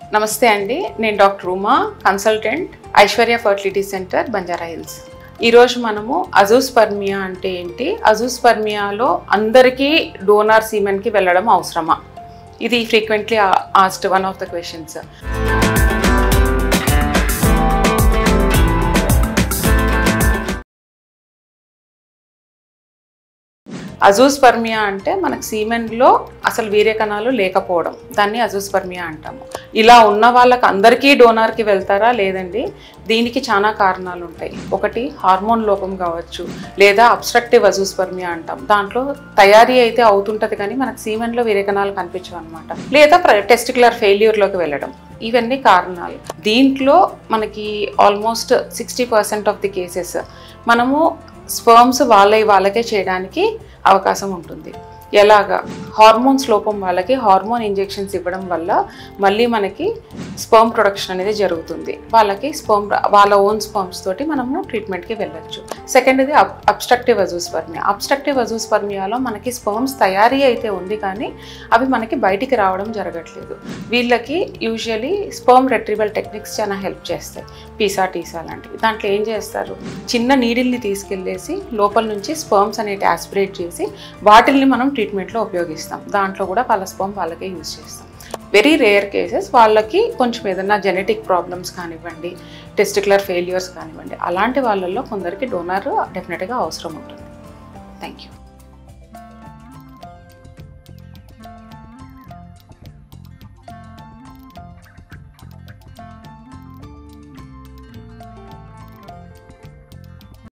నమస్తే అండి, నేను doctor Uma, consultant, Aishwarya fertility centre, Banjara hills. ఈరోజు మనము అజూస్పర్మియా అంటే ఏంటి, అజూస్పర్మియాలో అందరికీ డోనార్ సీమెన్కి వెళ్ళడం అవసరమా, ఇది frequently asked one of the questions. Azoospermia అంటే మనకు సీమెన్లో అసలు వీర్య కణాలు లేకపోవడం, దాన్ని అజూస్పర్మియా అంటాము. ఇలా ఉన్న వాళ్ళకి అందరికీ డోనార్కి వెళ్తారా? లేదండి, దీనికి చాలా కారణాలు ఉంటాయి. ఒకటి హార్మోన్ లోపం కావచ్చు, లేదా అబ్స్ట్రక్టివ్ అజూస్పర్మియా అంటాం. దాంట్లో తయారీ అయితే అవుతుంటుంది కానీ మనకు సీమెన్లో వీర్య కణాలు కనిపించవు అనమాట. లేదా టెస్టిక్యులర్ ఫెయిల్యూర్లోకి వెళ్ళడం, ఇవన్నీ కారణాలు. దీంట్లో మనకి ఆల్మోస్ట్ 60% ఆఫ్ ది కేసెస్ మనము స్పర్మ్స్ వాళ్ళకే చేయడానికి అవకాశం ఉంటుంది. ఎలాగా? హార్మోన్స్ లోపం వాళ్ళకి హార్మోన్ ఇంజెక్షన్స్ ఇవ్వడం వల్ల మళ్ళీ మనకి స్పర్మ్ ప్రొడక్షన్ అనేది జరుగుతుంది. వాళ్ళకి వాళ్ళ ఓన్ స్పర్మ్స్ తోటి మనము ట్రీట్మెంట్కి వెళ్ళచ్చు. సెకండ్ది అబ్స్ట్రక్టివ్ అజూస్పర్మియా. అబ్స్ట్రక్టివ్ అజూస్పర్మియాలో మనకి స్పర్మ్స్ తయారీ అయితే ఉంది కానీ అవి మనకి బయటికి రావడం జరగట్లేదు. వీళ్ళకి యూజువలీ స్పర్మ్ రెట్రీవల్ టెక్నిక్స్ చాలా హెల్ప్ చేస్తాయి. పీసా టీసా లాంటివి. దాంట్లో ఏం చేస్తారు, చిన్న నీడిల్ని తీసుకెళ్ళేసి లోపల నుంచి స్పర్మ్స్ అనేవి ఆస్పిరేట్ చేసి వాటిల్ని మనం ట్రీట్మెంట్లో ఉపయోగిస్తాం. దాంట్లో కూడా వాళ్ళ స్పర్మ్ వాళ్ళకే యూజ్ చేస్తాం. వెరీ రేర్ కేసెస్ వాళ్ళకి కొంచెం ఏదైనా జెనెటిక్ ప్రాబ్లమ్స్ కానివ్వండి, టెస్టిక్యులర్ ఫెయిల్యూర్స్ కానివ్వండి, అలాంటి వాళ్ళల్లో కొందరికి డోనర్ డెఫినెట్గా అవసరం ఉంటుంది. Thank you.